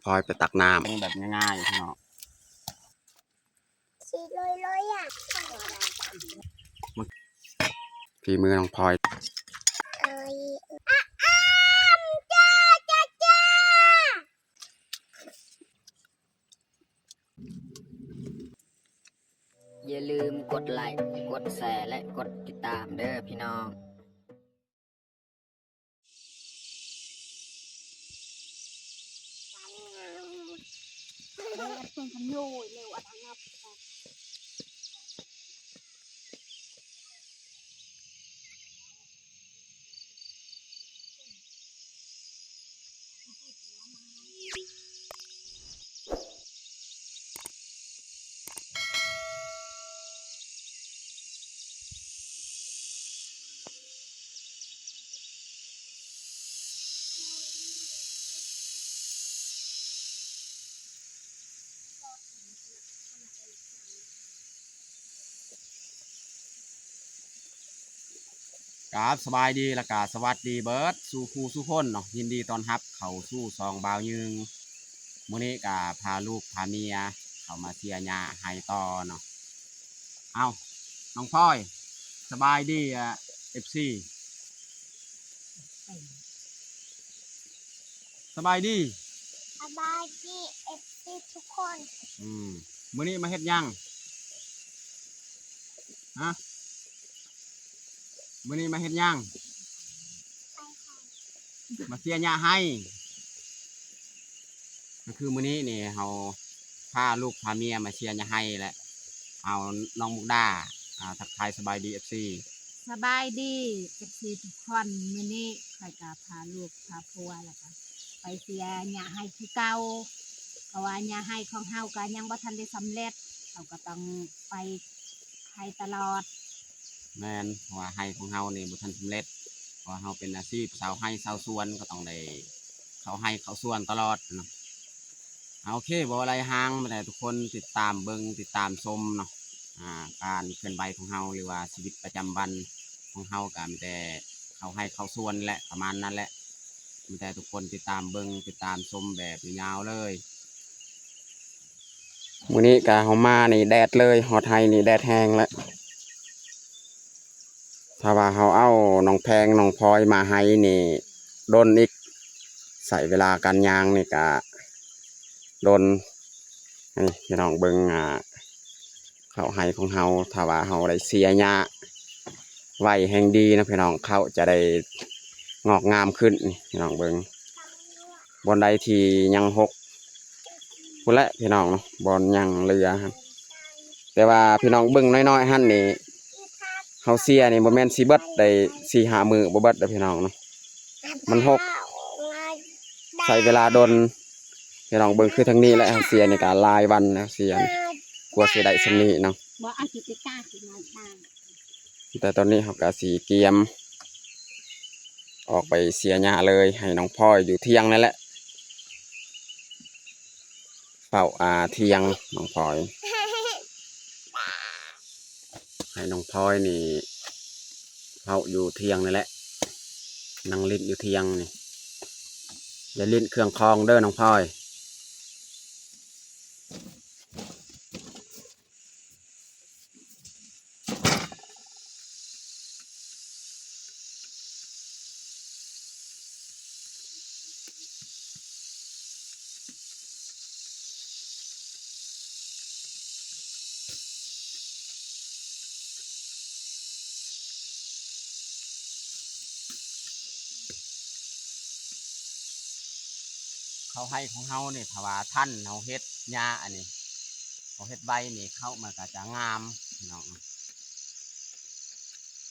พลอยไปตักน้ำเป็นแบบง่ายๆพี่น้องสีลอยๆอ่ะฝีมือน้องพลอยเอ้ยจ้าจ้าจ้าอย่าลืมกดไลค์กดแชร์และกดติดตามเด้อพี่น้องเป็นขโมยเร็วอัตนับครับสบายดีและกาสวัสดีเบิร์ดสู่ครูสู่คนเนาะยินดีตอนรับเขาสู่ซองบาวยึงมื้อนี้กาพาลูกพาเมียเขามาเสียหญ้าให้ต่อเนาะเอาน้องพลอยสบายดีFC สบายดี สบายดีเอฟซีทุกคน มื้อนี้มาเฮ็ดหยังฮะมื้อนี้มาเฮ็ดหยังมาเสียหญ้าให้ก็คือมื้อนี้นี่เฮาพาลูกพาเมียมาเสียหญ้าให้แหละเอาน้องมุกดาทักทายสบายดี FC สบายดีทุกคนมื้อนี้ข้อยก็พาลูกพาผัวแล้วก็ไปเสียหญ้าให้คือเก่าเพราะว่าหญ้าให้ของเฮาก็ยังบ่ทันได้สำเร็จเราก็ต้องไปให้ตลอดแม่นเพราะว่าให้ของเฮานี่บ่ทันสำเร็จเพราะเฮาเป็นอาชีพชาวไร่ชาวสวนก็ต้องได้เข้าไร่เข้าสวนตลอดเนาะโอเคบ่อะไรห่างบ่ได้ทุกคนติดตามเบิ่งติดตามชมเนาะการเคลื่อนไหวของเฮาหรือว่าชีวิตประจำวันของเฮาก็มีแต่เข้าไร่เข้าสวนแหละประมาณนั้นแหละมีแต่ทุกคนติดตามเบิ่งติดตามชมแบบยาวๆเลยมื้อนี้ก็เฮามานี่แดดเลยฮอดไร่นี่แดดแห้งแล้วถ้าว่าเฮาเอาน้องแพงน้องพลอยมาให้นี่โดนอีกใส่เวลาการย่างนี่ก็โดนนี่พี่น้องเบิ่งเขาให้ของเฮาถ้าว่าเฮาได้เสียหญ้าไว้แห่งดีนะพี่น้องเขาจะได้งอกงามขึ้นนี่พี่น้องเบิ่งบอนใดที่ยังหกพุ่นแหละพี่น้องเนาะบอนยังเหลือครับแต่ว่าพี่น้องเบิ่งน้อยๆหั่นนี่เฮาเสียนี่บ่แม่นสิเบิดได้4-5 มื้อบ่เบิดเด้อพี่น้องเนาะมันหกใช้เวลาโดนพี่น้องเบิ่งคือทางนี้แหละเฮาเสียนี่ก็หลายวันแล้วเสียกว่าสิได้ส่ำนี้เนาะบ่เอาสิไปกล้าสิมาทาง แต่ตอนนี้เฮาก็สิเตรียมออกไปเสียหญ้าเลยให้น้องพลอยอยู่เที่ยงนั่นแหละเฝ้าเที่ยงน้องพลอยให้น้องพลอยนี่เฝ้าอยู่เที่ยงนั่นแหละนั่งเล่นอยู่เที่ยงนี่อย่าเล่นเครื่องคองเด้อน้องพลอยเขาให้ของเฮานี่ถ้าว่าท่านเฮาเฮ็ดหญ้าอันนี้เฮาเฮ็ดใบนี่เข้ามันก็จะงามพี่น้อง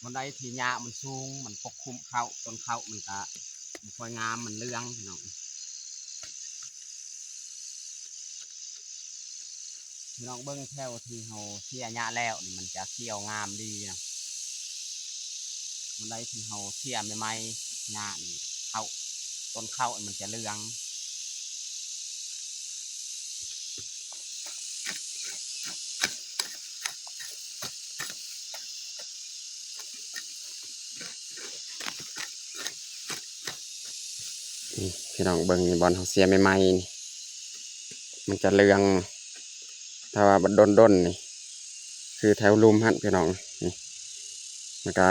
มันได้ที่หญ้ามันสูงมันปกคลุมเข้าต้นเข้ามันก็มันค่อยงามมันเรื่องพี่น้องพี่น้องเบิ้งแถวที่เฮาเสียหญ้าแล้วนี่มันจะเขียวงามดีนะมันได้ที่เฮาเสียใหม่ๆหญ้านี่เข้าต้นเข้ามันจะเรื่องพี่น้องเบิ้งบอลเขาเสียใหม่ๆนี่ มันจะเหลืองถ้าว่าบัดด้นนี่คือแถวลุมหั่นพี่น้องนี่มันก็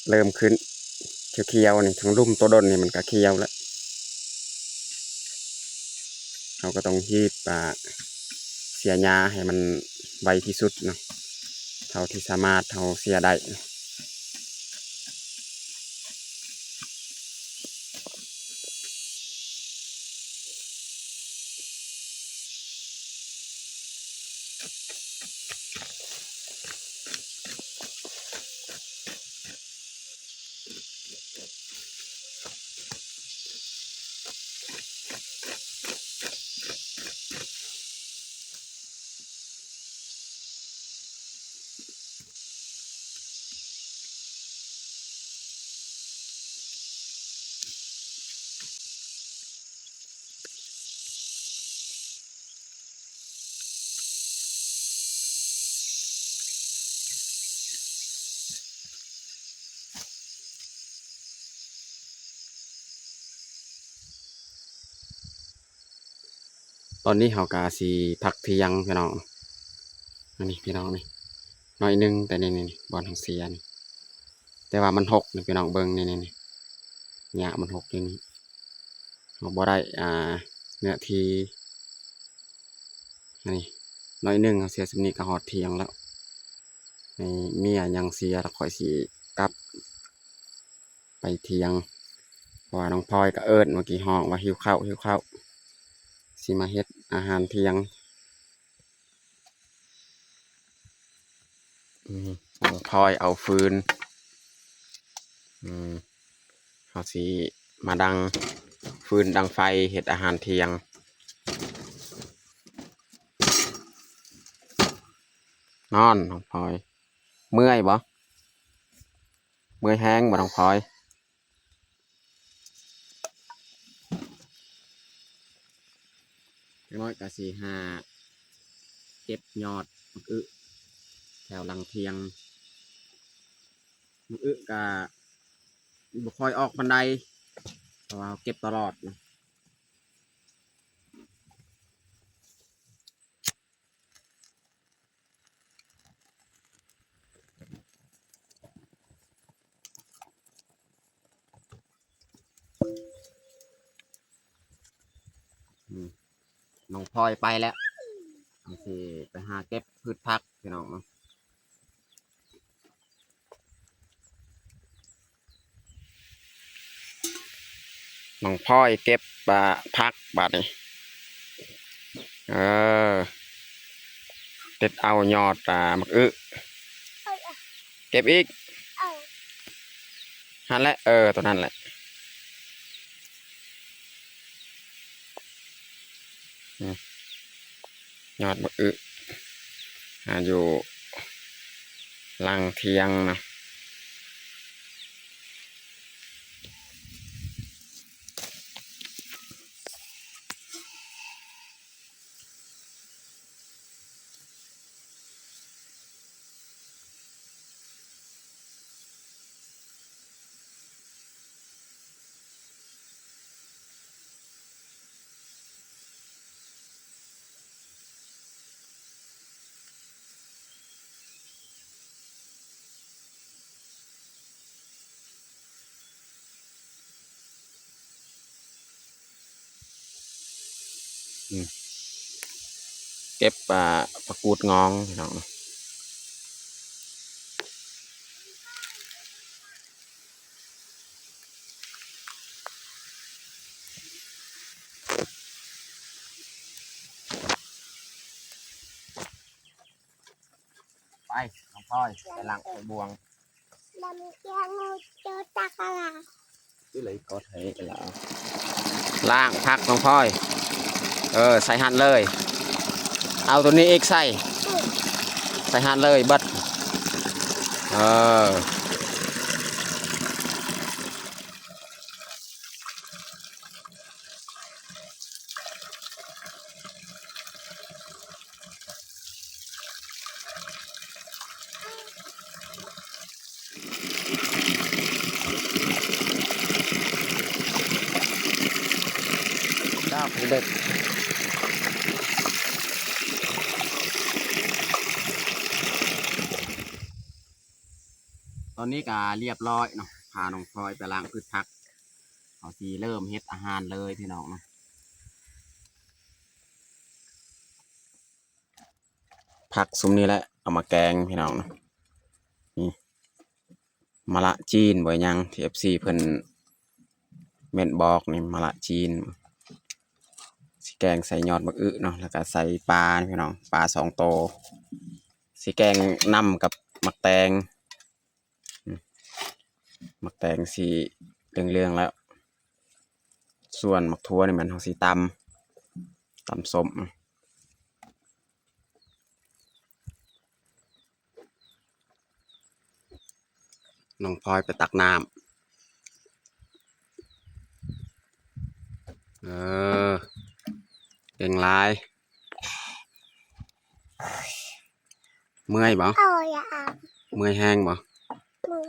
เริ่มขึ้นเขียวๆนี่ทั้งลุ่มตัวด้นนี่มันก็เขียวแล้วเราก็ต้องฮีบเสียหญ้าให้มันไวที่สุดเนาะเท่าที่สามารถเท่าเสียได้ตอนนี้เฮากาสีพักเที่ยงพี่น้องอันนี้พี่น้องนี่น้อยหนึงแต่นี่บอลของเสียนี่แต่ว่ามันหกนี่พี่น้องเบิ่งนี่หญ้ามันหกอยู่นี่เราบ่ได้เนื้อที่อันนี้น้อยหนึงเขาเสียสำนีก็ฮอดเที่ยงแล้วในเมียยังเสียแล้วค่อยสิกลับไปเที่ยงเพราะว่าน้องพลอยก็เอิ้นเมื่อกี้ห้องว่าหิวข้าวสิมาเฮ็ดอาหารเที่ยงน้องพลอยเอาฟืนเขาสิมาดังฟืนดังไฟเฮ็ดอาหารเที่ยงนอนน้องพลอยเมื่อยบ่เมื่อยแห้งบ่น้องพลอยน้อยก็สิหาเก็บยอดมะอึแถวหลังเทียงมะอึก็บ่ค่อยออกบันไดเพราะว่าเก็บตลอดนะน้องพลอยไปแล้วสิไปหาเก็บพืชผักพี่น้องน้องพลอยเก็บผักบาดนี้เด็ดเอายอดมะอึเก็บอีกหันแหละตัวนั้นแหละยอดมะอึอยู่หลังเทียงนะเก็บผักกูดงองพี่น้องไปน้องพลอยไปล้างไปบวงลำเกียงเจอตะกร้าที่เลยก็เทกันแล้วล้างพักน้องพลอยใส่หั่นเลยเอาตัวนี้อีกใส่หั่นเลยบัดเด็ก อนนี้ก็เรียบร้อยเนาะพาน้องพลอยไปล้างพืชผักเขาสิเริ่มเฮ็ดอาหารเลยพี่น้องเนาะผักซุมนี้แหละเอามาแกงพี่น้องเนาะนี่มะละจีนบ่ยังที่ FC เพิ่นเม่นบอกนี่มะละจีนสิแกงใส่ยอดมะอึเนาะแล้วก็ใส่ปลาพี่น้องปลา2 โตวสิแกงน้ำกับมักแตงมักแตงสีเรื่องๆแล้วส่วนมักทั่วนี่มันเฮาสิตำส้มน้องพลอยไปตักน้ำเก่งหลายเมื่อยบ่ เอาอย่าอาบ เมื่อยแห้งบ่ มือ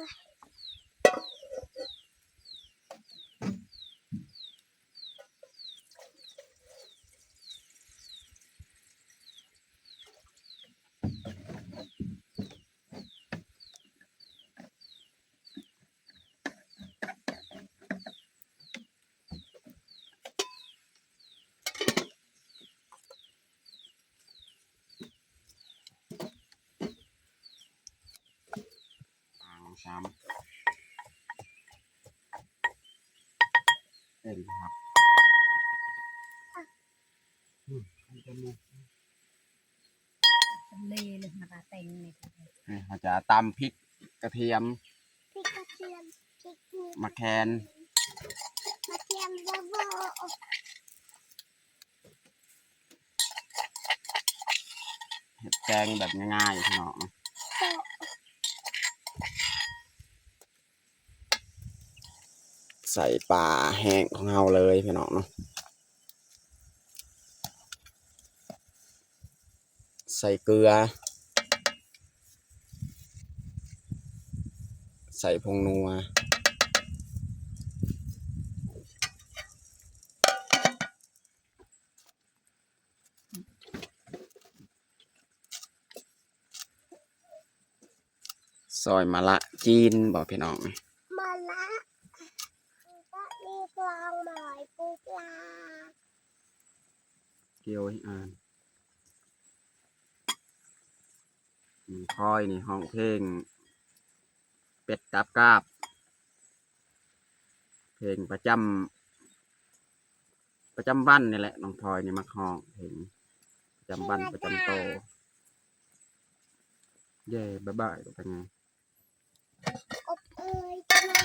ช้ำเอ็นครับเล่เลยมาตาเต็งนี่ เราจะตำพริกกระเทียม พริกกระเทียมพริกนี่ มะแคน กระเทียมโบโบ เห็ดแกงแบบง่ายๆพี่น้องใส่ปลาแห้งของเราเลยพี่น้องเนาะใส่เกลือใส่ผงนัวซอยมะละจีนบอกพี่น้อง มาละก็มีฟองหมอยปูปลา เกี่ยวให้อ่านคอยนี่ห้องเพลงเป็ดกาบกาบเพลงประจำบ้านนี่แหละน้องพลอยนี่มักห้องเพลงประจำบ้านประจำโตเย่บ๊ายบายเป็นไง อบเอ่ยจะไม่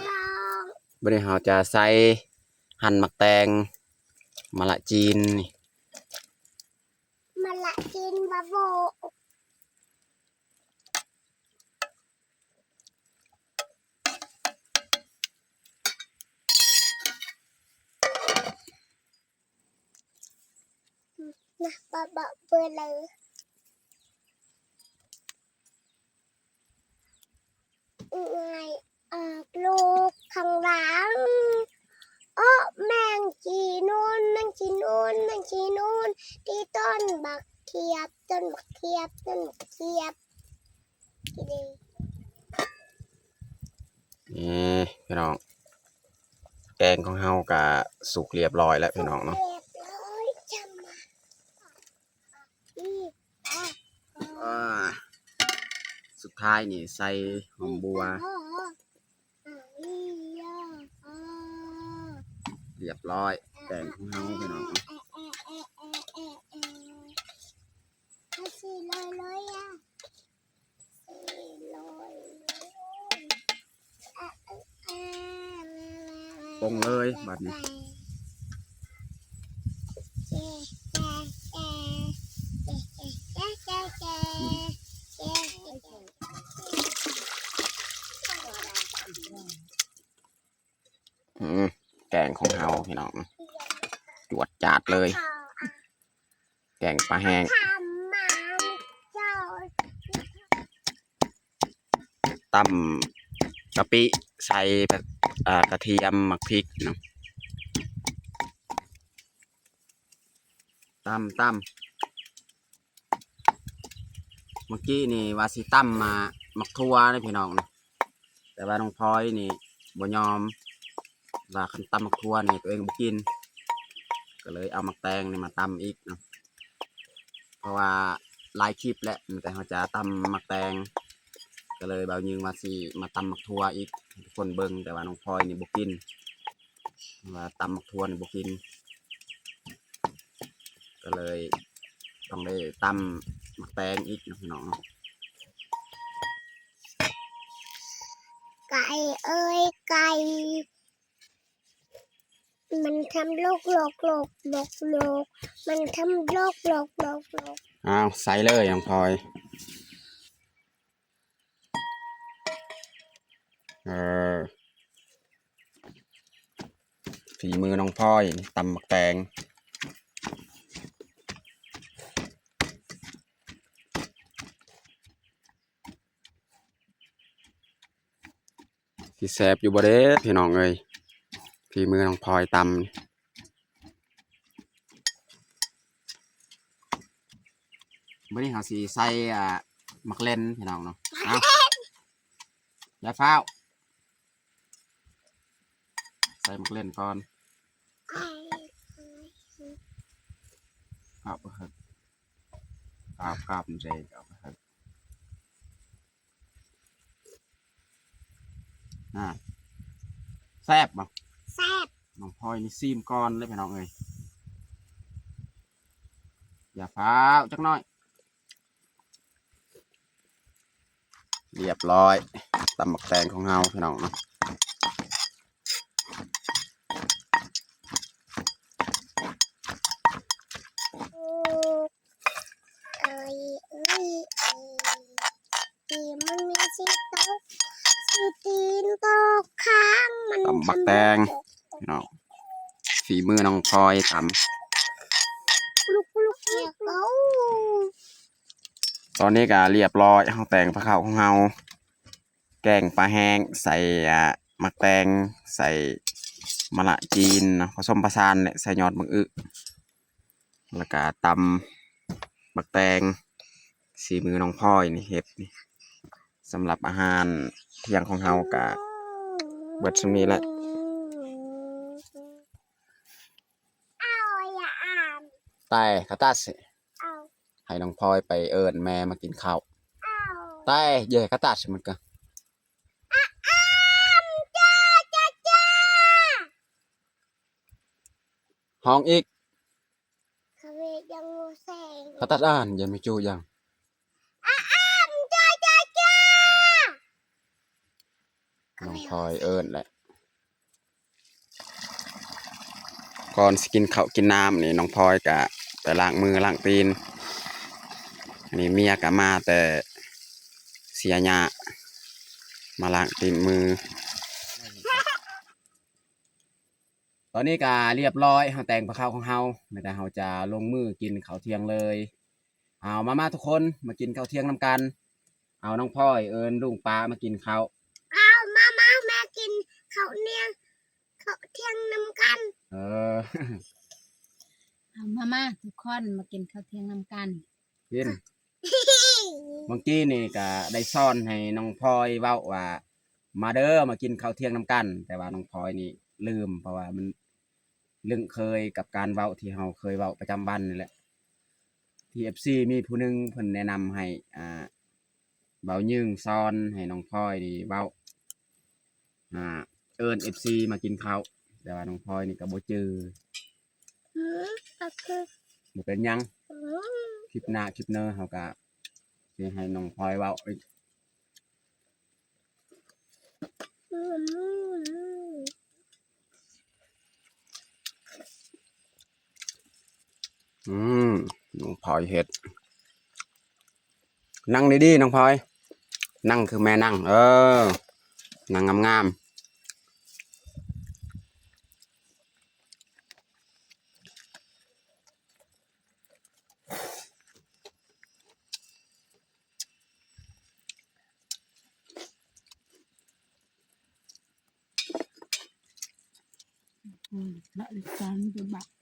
ลอง บริหารจะใส่หั่นหมักแตงมะละจีนนี่ มาละกินบะโบนะบะบะเปื่อยเลยไงออกลูกข้างหลังโอ้แมงจีนูนแมงจีนูนแมงจีนูนที่ต้นบักเขียบต้นบักเขียบต้นบักเขียบกี่ดี นี่พี่น้องแกงของเฮากะสุกเรียบร้อยแล้วพี่น้องเนาะ เรียบร้อยจำมาอีอ่ะ อ่าสุดท้ายนี่ใส่หอมบัว อีอ่ะอ่ะ เรียบร้อยแกงของเฮาพี่น้องเนาะ สี่ร้อยเลยอ่ะสี่ร้อยปรุงเลยบัดนี้แกงของเฮาพี่น้องจวดจาดเลย แกงปลาแห้ง ทำมาเจ้า ตำกะปิใส่แบบกระเทียมหมักพริกเนาะตำเมื่อกี้นี่ว่าสิตำมาหมักทั่วเลยพี่น้องเนาะ แต่ว่าน้องพลอยนี่บ่ยอมว่าคันตำมักทั่วนี่ตัวเองบ่กินก็เลยเอามักแตงนี่มาตำอีกเนาะเพราะว่าหลายคลิปแล้วมีแต่เขาจะตำมักแตงก็เลยเบายิงมาสิมาตำมักทั่วอีกให้ทุกคนเบิ่งแต่ว่าน้องพลอยนี่บ่กินว่าตำมักทั่วนี่บ่กินก็เลยต้องได้ตำมักแตงอีกเนาะพี่น้องเนาะ ไก่เอ้ยไก่มันทำโลกโลกโลกโลกโลกมันทำโลกโลกโลกโลก อ้าวใส่เลยน้องพลอยฝีมือน้องพลอยนี่ตำมักแตงที่แซ่บอยู่บ่เด้พี่น้องเอ้ยฝีมือน้องพลอยตำมื้อนี้เขาสิใส่มักเล่นพี่น้องเนาะเอาอย่าฟ้าวใส่มักเล่นก่อนครับครับมันจะเอาไปครับแซ่บบ่ แซ่บ น้องพลอยนี่ซีมก่อนเลยพี่น้องเอ้ยอย่าฟ้าว จักหน่อย เรียบร้อยตำบักแตงของเฮาพี่น้องเนาะเอ้ยเอ้ยเอ้ยตีมันมีสิตกสิตีนตกค้างมัน ตำบักแตงพี่น้องฝีมือน้องพลอยตำ ลุกเรียกเขา ตอนนี้ก็เรียบร้อยเฮาแต่งปลาข้าวของเฮาแกงปลาแห้งใส่มักแตงใส่มะละจีนเนาะผสมผสานเนี่ยใส่ยอดมะอึแล้วก็ตำมักแตงสีมือน้องพลอยนี่เฮ็ดนี่สำหรับอาหารเที่ยงของเฮากะเบิดซุมนี้แหละ เอาอย่าอ่าน แต่คาตัส เอา ให้น้องพลอยไปเอิ้นแม่มากินข้าว เอา แต่เย่คาตัสมันก็ จ้าจ้าจ้า ห้องอีก เขาเวยังงูแสง คาตัสอ่านอย่าไม่จูยัง จ้าจ้าจ้า น้องพลอยเอิ้นแหละก่อนสิกินข้าวกินน้ำนี่น้องพลอยกะไปล้างมือล้างตีนอันนี้เมียกะมาแต่เสียหญ้ามาล้างตีนมือ ตอนนี้ก็เรียบร้อยเฮาแต่งปลาข้าวของเฮาไม่แต่เฮาจะลงมือกินข้าวเที่ยงเลยเอามาทุกคนมากินข้าวเที่ยงนำกันเอาน้องพลอยเอิญลุงป้ามากินข้าว เอามาแม่กินข้าวเนียงข้าวเที่ยงน้ำกัน เออ เอามาทุกคนมากินข้าวเที่ยงนำกัน กินเมื่อกี้นี่ก็ได้ซ่อนให้น้องพลอยเว้าว่ามาเด้อมากินข้าวเที่ยงนำกัน แต่ว่าน้องพลอยนี่ลืมเพราะว่ามันลึงเคยกับการเว้าที่เฮาเคยเว้าประจำวันนี่แหละที่ FC มีผู้หนึงเพิ่นแนะนำให้เบายึงซ่อนให้น้องพลอยนี่เว้าเอิ้น FC มากินข้าวแต่ว่าน้องพลอยนี่ก็บ่จื้อ ก็คือ บ่เป็นหยังคลิปหน้าคลิปเนอเฮาก็สิให้น้องพลอยเว้าอีกน้องพลอยเฮ็ดนั่งดีๆน้องพลอยนั่งคือแม่นั่งนั่งงามๆ ละลิการเป็นบัก